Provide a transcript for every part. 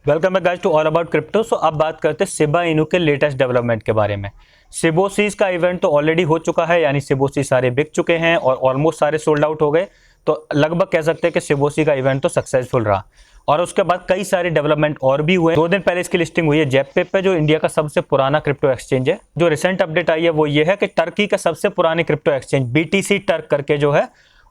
Welcome back guys to all about crypto. So अब बात करते हैं शिबा इनू के लेटेस्ट डेवलपमेंट के बारे में। सिबोसीज का इवेंट तो ऑलरेडी हो चुका है, यानी सिबोसी सारे बिक चुके हैं और ऑलमोस्ट सारे सोल्ड आउट हो गए। तो लगभग कह सकते हैं कि सिबोसी का इवेंट तो सक्सेसफुल रहा। और उसके बाद कई सारे डेवलपमेंट और भी हुए। 2 दिन पहले इसकी लिस्टिंग हुई है जेपे पे, जो इंडिया का सबसे पुराना क्रिप्टो एक्सचेंज है। जो रिसेंट अपडेट आई है वो ये है कि टर्की का सबसे पुरानी क्रिप्टो एक्सचेंज BTC टर्क करके जो है,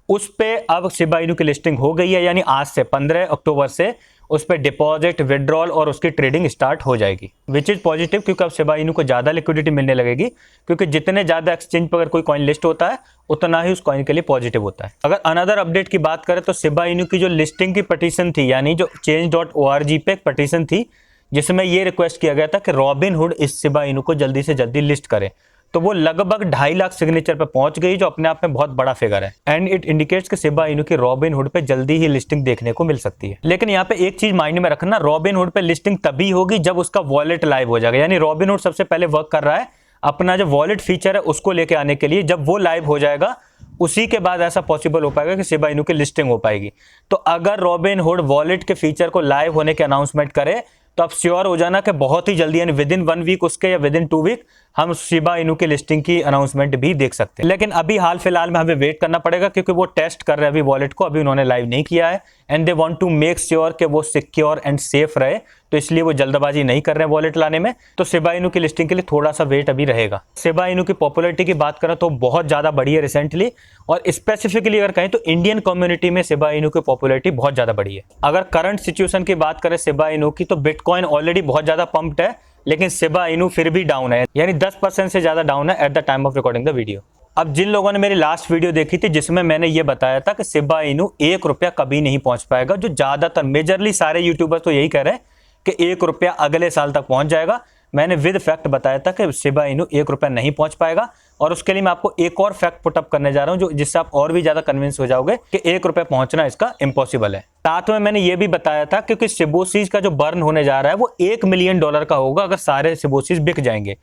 उस पे अब शिबा इनू की लिस्टिंग हो गई है। यानी आज से 15 अक्टूबर से उस पर डिपॉजिट, विड्रॉल और उसकी ट्रेडिंग स्टार्ट हो जाएगी, विच इज पॉजिटिव, क्योंकि अब शिबा इनू को ज़्यादा लिक्विडिटी मिलने लगेगी। क्योंकि जितने ज़्यादा एक्सचेंज पर अगर कोई कॉइन लिस्ट होता है उतना ही उस कॉइन के लिए पॉजिटिव होता है। अगर अनदर अपडेट की बात करें तो शिबा इनू की जो लिस्टिंग की पटिशन थी, यानी जो change.org पे एक पटिशन थी जिसमें ये रिक्वेस्ट किया गया था कि रॉबिनहुड इस शिबा इनू को जल्दी से जल्दी लिस्ट करे, तो वो लगभग 2.5 लाख सिग्नेचर पे पहुंच गई, जो अपने आप में बहुत बड़ा फिगर है। एंड इट इंडिकेट्स कि शिबा इनू की रॉबिनहुड पे जल्दी ही लिस्टिंग देखने को मिल सकती है। लेकिन यहाँ पे एक चीज माइंड में रखना, रॉबिनहुड पे लिस्टिंग तभी होगी जब उसका वॉलेट लाइव हो जाएगा। यानी रॉबिनहुड सबसे पहले वर्क कर रहा है अपना जो वॉलेट फीचर है उसको लेके आने के लिए। जब वो लाइव हो जाएगा उसी के बाद ऐसा पॉसिबल हो पाएगा कि शिबा इनू की लिस्टिंग हो पाएगी। तो अगर रॉबिनहुड वॉलेट के फीचर को लाइव होने के अनाउंसमेंट करे तो आप श्योर हो जाना कि बहुत ही जल्दी, यानी विद इन 1 वीक उसके या विद इन 2 वीक हम शिबा इनू की लिस्टिंग की अनाउंसमेंट भी देख सकते हैं। लेकिन अभी हाल फिलहाल में हमें वेट करना पड़ेगा, क्योंकि वो टेस्ट कर रहे हैं अभी वॉलेट को, अभी उन्होंने लाइव नहीं किया है। And they want to make sure कि वो सिक्योर एंड सेफ रहे, तो इसलिए वो जल्दबाजी नहीं कर रहे हैं वॉलेट लाने में। तो शिबा इनू की लिस्टिंग के लिए थोड़ा सा वेट अभी रहेगा। शिबा इनू की पॉपुलरिटी की बात करें तो बहुत ज्यादा बढ़ी है रिसेंटली, और स्पेसिफिकली अगर कहें तो इंडियन कम्युनिटी में शिबा इनू की पॉपुलरिटी बहुत ज्यादा बढ़ी है। अगर करंट सिचुएशन की बात करें शिबा इनू की, तो बिटकॉइन ऑलरेडी बहुत ज्यादा पंप्ड है, लेकिन शिबा इनू फिर भी डाउन है, यानी 10% से ज्यादा डाउन है at the time of recording the video. अब जिन लोगों ने मेरी लास्ट वीडियो देखी थी जिसमें मैंने ये बताया था कि शिबा इनू 1 रुपया कभी नहीं पहुंच पाएगा, जो ज्यादातर मेजरली सारे यूट्यूबर्स तो यही कह रहे हैं कि 1 रुपया अगले साल तक पहुंच जाएगा। मैंने विद फैक्ट बताया था कि शिबा इनू 1 रुपया नहीं पहुंच पाएगा, और उसके लिए मैं आपको एक और फैक्ट पुटअप करने जा रहा हूं जो जिससे आप और भी ज्यादा कन्विंस हो जाओगे कि 1 रुपया पहुंचना इसका इम्पॉसिबल है। साथ में मैंने ये भी बताया था क्योंकि सिबोसीज का जो बर्न होने जा रहा है वो $1 मिलियन का होगा अगर सारे सिबोसीज बिक जाएंगे।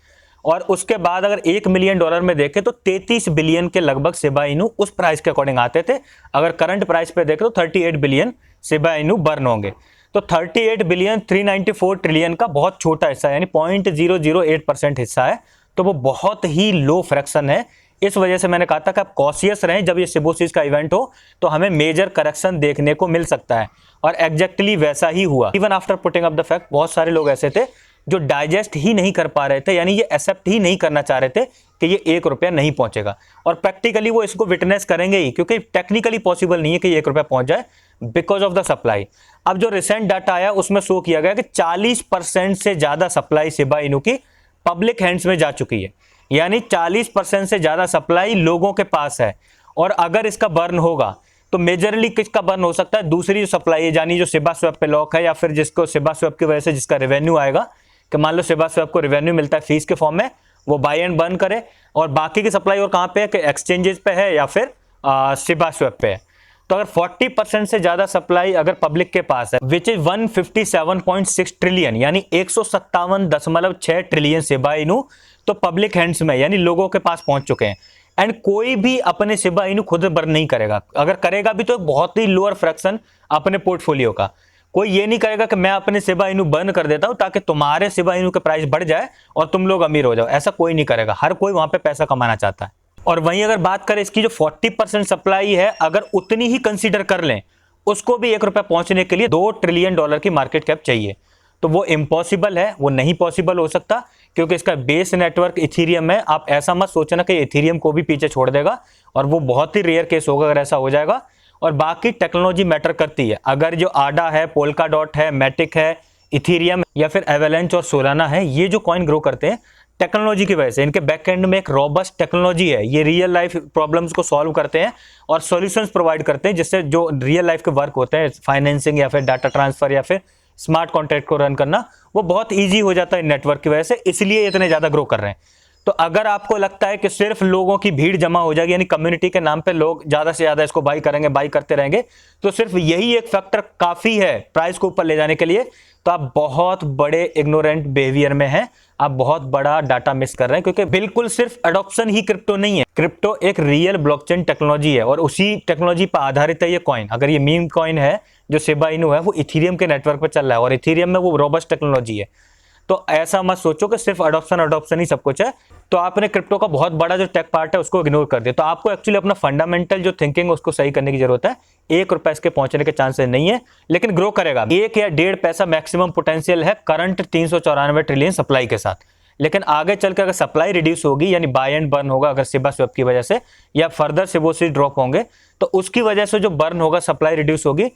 और उसके बाद अगर $1 मिलियन में देखें तो 33 बिलियन के लगभग शिबा इनू उस प्राइस के अकॉर्डिंग आते थे। अगर करंट प्राइस पे देखें तो 38 बिलियन शिबा इनू बर्न होंगे। तो 38 बिलियन 394 ट्रिलियन का बहुत छोटा हिस्सा है, यानी 0.008% हिस्सा है। तो वो बहुत ही लो फ्रैक्शन है। इस वजह से मैंने कहा था कि आप कॉशियस रहें, जब ये सिबोसीज का इवेंट हो तो हमें मेजर करेक्शन देखने को मिल सकता है, और एग्जैक्टली वैसा ही हुआ। Even after putting up the fact, बहुत सारे लोग ऐसे थे जो डाइजेस्ट ही नहीं कर पा रहे थे, यानी ये एक्सेप्ट ही नहीं करना चाह रहे थे कि ये 1 रुपया नहीं पहुंचेगा। और प्रैक्टिकली वो इसको विटनेस करेंगे ही, क्योंकि टेक्निकली पॉसिबल नहीं है कि 1 रुपया पहुंच जाए बिकॉज ऑफ द सप्लाई। अब जो रिसेंट डाटा आया उसमें शो किया गया कि 40% से ज्यादा सप्लाई शिबा इनू की पब्लिक हैंड्स में जा चुकी है, यानी 40% से ज्यादा सप्लाई लोगों के पास है। और अगर इसका बर्न होगा तो मेजरली किसका बर्न हो सकता है? दूसरी जो सप्लाई है, यानी जो शिबा स्वैप पे लॉक है, या फिर जिसको शिबा स्वैप की वजह से जिसका रेवेन्यू आएगा, कि मान लो शिबा स्वैप को रेवेन्यू मिलता है फीस के फॉर्म में, वो बाय एंड बर्न करे। और बाकी की सप्लाई और कहां पे है कि एक्सचेंजेस पे है या फिर शिबा स्वैप पे है। तो अगर 40% से ज्यादा सप्लाई अगर पब्लिक के पास है, विच इज 157.6 ट्रिलियन, यानी 157.6 ट्रिलियन शिबा इनू तो पब्लिक हैंड्स में, यानी लोगों के पास पहुंच चुके हैं। एंड कोई भी अपने शिबा इनू खुद बर्न नहीं करेगा, अगर करेगा भी तो एक बहुत ही लोअर फ्रैक्शन अपने पोर्टफोलियो का। कोई ये नहीं करेगा कि मैं अपने शिबा इनू बर्न कर देता हूं ताकि तुम्हारे शिबा इनू का प्राइस बढ़ जाए और तुम लोग अमीर हो जाओ, ऐसा कोई नहीं करेगा। हर कोई वहां पे पैसा कमाना चाहता है। और वहीं अगर बात करें इसकी जो 40% सप्लाई है, अगर उतनी ही कंसीडर कर लें, उसको भी 1 रुपया पहुंचने के लिए $2 ट्रिलियन की मार्केट कैप चाहिए। तो वो इम्पॉसिबल है, वो नहीं पॉसिबल हो सकता, क्योंकि इसका बेस नेटवर्क इथीरियम है। आप ऐसा मत सोचना कि इथीरियम को भी पीछे छोड़ देगा, और वो बहुत ही रेयर केस होगा अगर ऐसा हो जाएगा। और बाकी टेक्नोलॉजी मैटर करती है। अगर जो आडा है, पोल्का डॉट है, मैटिक है, इथीरियम या फिर एवेलेंच और सोलाना है, ये जो कॉइन ग्रो करते हैं टेक्नोलॉजी की वजह से, इनके बैक एंड में एक रॉबस्ट टेक्नोलॉजी है। ये रियल लाइफ प्रॉब्लम्स को सॉल्व करते हैं और सॉल्यूशंस प्रोवाइड करते हैं, जिससे जो रियल लाइफ के वर्क होते हैं, फाइनेंसिंग या फिर डाटा ट्रांसफर या फिर स्मार्ट कॉन्ट्रैक्ट को रन करना, वो बहुत ईजी हो जाता है नेटवर्क की वजह से, इसलिए इतने ज्यादा ग्रो कर रहे हैं। तो अगर आपको लगता है कि सिर्फ लोगों की भीड़ जमा हो जाएगी, यानी कम्युनिटी के नाम पे लोग ज्यादा से ज्यादा इसको बाई करेंगे, बाई करते रहेंगे, तो सिर्फ यही एक फैक्टर काफी है प्राइस को ऊपर ले जाने के लिए, तो आप बहुत बड़े इग्नोरेंट बिहेवियर में हैं, आप बहुत बड़ा डाटा मिस कर रहे हैं। क्योंकि बिल्कुल सिर्फ एडॉप्शन ही क्रिप्टो नहीं है, क्रिप्टो एक रियल ब्लॉकचेन टेक्नोलॉजी है, और उसी टेक्नोलॉजी पर आधारित है ये कॉइन। अगर ये मीम कॉइन है जो शिबा इनू है वो इथेरियम के नेटवर्क पर चल रहा है, और इथेरियम में वो रोबस्ट टेक्नोलॉजी है। तो ऐसा मत सोचो कि सिर्फ अडॉप्शन ही सब कुछ है, तो आपने क्रिप्टो का बहुत बड़ा जो टेक पार्ट है उसको इग्नोर कर दिया। तो आपको एक्चुअली अपना फंडामेंटल जो थिंकिंग है उसको सही करने की जरूरत है। 1 रुपए इसके पहुंचने के चांसेस नहीं है, लेकिन ग्रो करेगा। 1 या 1.5 पैसा मैक्सिमम पोटेंशियल है करंट 394 ट्रिलियन सप्लाई के साथ। लेकिन आगे चलकर अगर सप्लाई रिड्यूस होगी, यानी बाय एंड बर्न होगा अगर सिबा स्वैप की वजह से, या फर्दर सिबोसिस ड्रॉप होंगे, तो उसकी वजह से जो बर्न होगा, सप्लाई रिड्यूस होगी,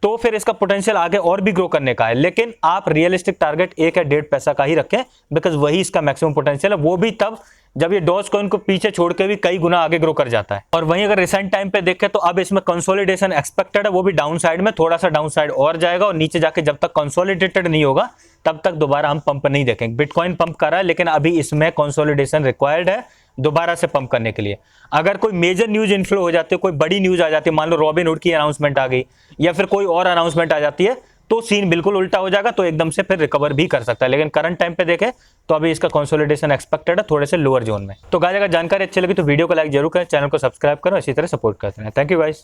तो फिर इसका पोटेंशियल आगे और भी ग्रो करने का है। लेकिन आप रियलिस्टिक टारगेट 1 या 1.5 पैसा का ही रखें, बिकॉज वही इसका मैक्सिमम पोटेंशियल है, वो भी तब जब ये डॉज कॉइन को पीछे छोड़ के भी कई गुना आगे ग्रो कर जाता है। और वहीं अगर रिसेंट टाइम पे देखें तो अब इसमें कंसोलिडेशन एक्सपेक्टेड है, वो भी डाउन साइड में, थोड़ा सा डाउन साइड और जाएगा, और नीचे जाके जब तक कंसोलिडेटेड नहीं होगा तब तक दोबारा हम पंप नहीं देखेंगे। बिटकॉइन पंप कर रहा है, लेकिन अभी इसमें कंसोलिडेशन रिक्वायर्ड है दोबारा से पंप करने के लिए। अगर कोई मेजर न्यूज इन्फ्लो हो जाती है, कोई बड़ी न्यूज आ जाती है, मान लो रॉबिनहुड की अनाउंसमेंट आ गई या फिर कोई और अनाउंसमेंट आ जाती है, तो सीन बिल्कुल उल्टा हो जाएगा, तो एकदम से फिर रिकवर भी कर सकता है। लेकिन करंट टाइम पे देखें तो अभी इसका कंसोलिडेशन एक्सपेक्टेड है थोड़े से लोअर जोन में। तो गाइस अगर जानकारी अच्छी लगी तो वीडियो को लाइक जरूर करें, चैनल को सब्सक्राइब करो, इसी तरह सपोर्ट करते हैं। Thank you guys.